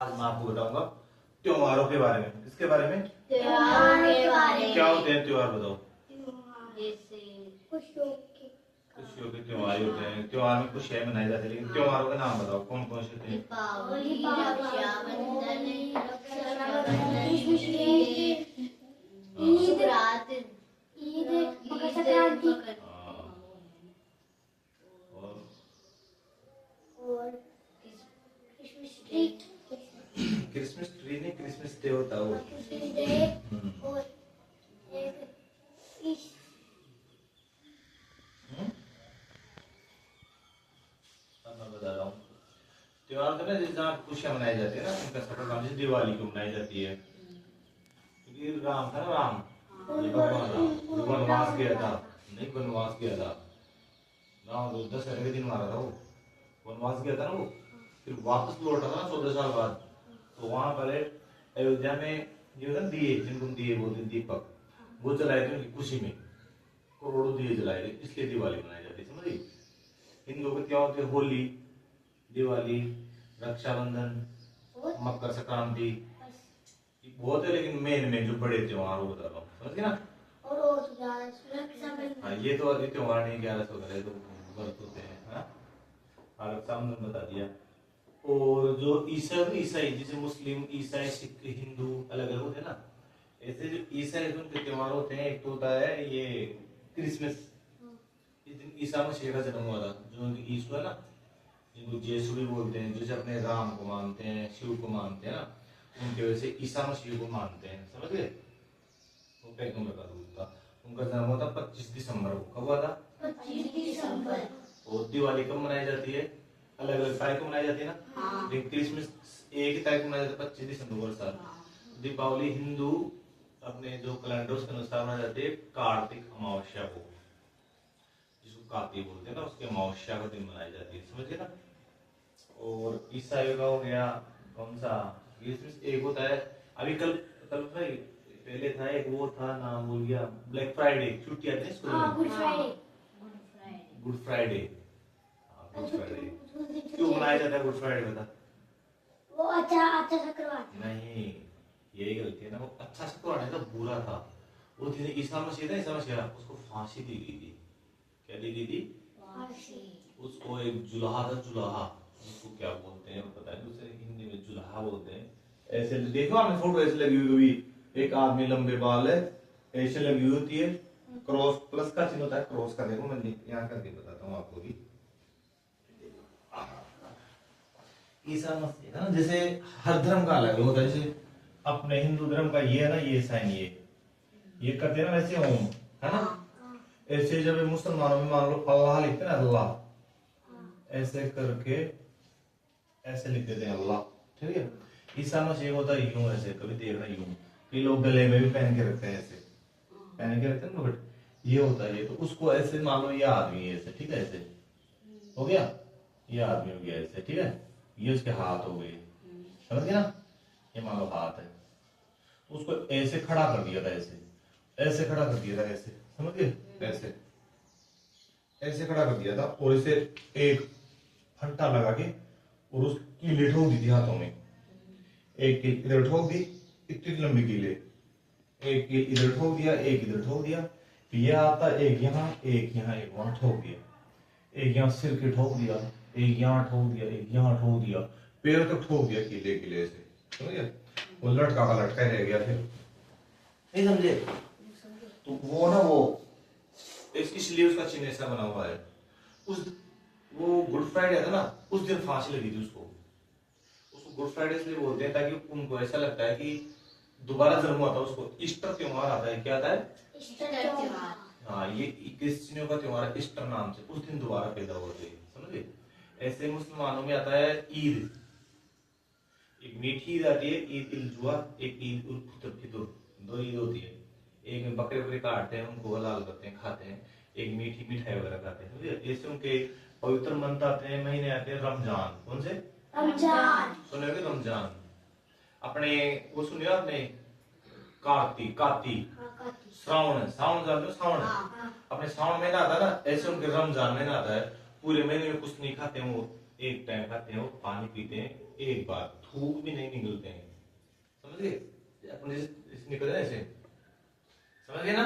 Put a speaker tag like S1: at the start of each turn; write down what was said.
S1: आज मैं आपको बताऊंगा त्योहारों के बारे में। किसके बारे में?
S2: त्योहार के बारे में।
S1: क्या होते हैं त्योहार, बताओ।
S2: जैसे
S1: खुशियों के त्योहार होते हैं। त्योहार में खुशियां मनाई जाती है, लेकिन त्योहारों के नाम बताओ कौन कौन से थे?
S2: दीपावली, रक्षाबंधन, शिवरात्रि, ईद, मकर संक्रांति और
S1: क्रिसमस ट्री नहीं, क्रिसमस डे होता है वो।
S2: और एक
S1: मैं बता रहा हूँ त्योहार तो ना जिस जहाँ खुशियां मनाई जाती है ना, उनका सफल काम जैसे दिवाली को मनाई जाती है, क्योंकि राम था ना, राम ये भगवान राम जो वनवास गया था, नहीं वनवास गया था राम, तो 10 दिन मारा था वो, वनवास गया था ना वो, फिर वापस लौटा था ना 14 साल बाद। तो वहां पर अयोध्या में ये होता दिए, जिनको दिए बोलते दीपक, वो जलाए थे उनकी खुशी में, करोड़ों दिए जलाए थे, इसलिए दिवाली मनाई जाती है, समझिए। हिंदुओं के त्योहार होते होली, दिवाली, रक्षाबंधन, मकर संक्रांति, बहुत है, लेकिन मेन जो बड़े त्योहार वो बता रहा हूँ, समझ गए ना। हाँ ये तो अभी त्योहार नहीं, 11 वगैरह तो व्रत होते हैं, रक्षाबंधन बता दिया। और जो ईसाई जैसे मुस्लिम, ईसाई, सिख, हिंदू अलग अलग होते हैं ना, ऐसे जो ईसाई उनके त्योहार होते हैं, एक तो होता है ये क्रिसमस, इस दिन ईसा मसीह का जन्म हुआ था, जो उनकी ईश्वर है ना, जिनको यीशु भी बोलते हैं, जैसे अपने राम को मानते हैं, शिव को मानते हैं ना, उनके वजह से ईसा मसीह को मानते हैं, समझ गए। वो पैगंबर का दूत था, उनका जन्म हुआ था 25 दिसंबर को। कब हुआ था?
S2: 25 दिसंबर।
S1: और दिवाली कब मनाई जाती है? अलग अलग तारीख को मनाई जाती है ना, लेकिन क्रिसमस एक ही तारीख को मनाया जाता है, 25 दिसंबर हर साल। दीपावली हिंदू अपने जो कैलेंडर के अनुसार मनाई जाती है कार्तिक अमावस्या को, जिसको कार्तिक बोलते हैं ना, उसके अमावस्या का दिन मनाई जाती है, समझिए ना। और ईसाई का हो गया कौन सा, क्रिसमस एक होता है, अभी कल कल भाई पहले था एक, वो था नाम भूल गया, ब्लैक फ्राइडे, छुट्टी आती है स्कूल में,
S2: good Friday.
S1: Good Friday, good Friday क्यों मनाया जाता है गुड फ्राइडे, बता।
S2: वो अच्छा शुक्रवार
S1: नहीं, यही गलती है ना, वो अच्छा शुक्रवार है तो बुरा था। वो दिन ईसा मसीह था, ईसा मसीह उसको फांसी दी गई थी। क्या दी गई थी? उसको एक जुलाहा था, जुलाहा, उसको क्या बोलते हैं पता नहीं, उसे हिंदी में जुलाहा बोलते हैं। ऐसे देखो आपने फोटो ऐसे लगी हुई कभी, एक आदमी लंबे बाल है, ऐसे लगी हुई होती है, क्रॉस प्लस का चिन्ह होता है, क्रॉस का, देखो मैं यहाँ करके बताता हूँ आपको भी। ईसा मसीह ना, जैसे हर धर्म का अलग होता है, जैसे अपने हिंदू धर्म का ये है ना, ये साइन ये करते हैं ना, वैसे ओम है ना, ऐसे जब मुसलमानों में मान लो अल्लाह लिखते हैं ना, अल्लाह ऐसे करके ऐसे लिख देते हैं अल्लाह, ठीक है। ईसा मसीह होता है यूं, ऐसे कभी देखना यूं, कि लोग गले में भी पहन के रखते हैं, ऐसे पहन के रखते हैं ना, बट ये होता है ये, तो उसको ऐसे मान लो ये आदमी है ऐसे, ठीक है, ऐसे हो गया, ये आदमी हो गया ऐसे, ठीक है, ये उसके हाथ हो गए, समझ गए ना, ये मान लो हाथ है, तो उसको ऐसे खड़ा कर दिया था, ऐसे खड़ा कर दिया था, ऐसे समझ गए, ऐसे खड़ा कर दिया था, और इसे एक फंटा लगा के और उसकी कीलें ठोक दी थी हाथों में, एक कील इधर ठोक दी, इतनी लंबी कीले, एक कील इधर ठोक दिया, एक इधर ठोक दिया, फिर यह आता एक यहाँ एक वहां ठोक दिया, एक यहाँ सिर के ठोक दिया, एक यहाँ ठोक दिया, एक यहाँ ठोक दिया, पैर तक ठोक दिया, कीले से, समझ गए। वो लटका का लटका रह गया, फिर नहीं समझे, तो वो ना वो इसलिए उसका चिन्ह ऐसा बना हुआ है। उस वो गुड फ्राइडे था ना, उस दिन फांसी लगी थी उसको गुड फ्राइडे इसलिए बोलते हैं ताकि उनको ऐसा लगता है कि दोबारा जन्म हुआ था उसको। ईस्टर त्योहार आता है, क्या आता है?
S2: ईस्टर त्योहार।
S1: हाँ, ये क्रिश्चियनों का त्योहार है ईस्टर नाम से, उस दिन दोबारा पैदा होते हैं, समझे। ऐसे मुसलमानों में आता है ईद, एक मीठी ईद आती है, ईद उल जुहा, एक ईद उल फितर, दो ईद होती है। एक में बकरे काटते हैं, उनको हलाल करते हैं, खाते हैं, एक मीठी मिठाई वगैरह खाते हैं। ऐसे उनके पवित्र मंथ आते हैं, महीने आते हैं, रमजान, कौन से?
S2: रमजान
S1: सुने होंगे रमजान, अपने वो सुनिए आपने, कार्तिक, श्रावण जानते हो, श्रावण, अपने श्रावण महीना आता है ना, ऐसे उनके रमजान महीना आता है, पूरे महीने में कुछ नहीं खाते हैं वो, एक टाइम खाते हैं वो, पानी पीते हैं एक बार, थूक भी नहीं निकलते हैं, समझ गए? अपने निकल जाए ऐसे, समझ गए ना?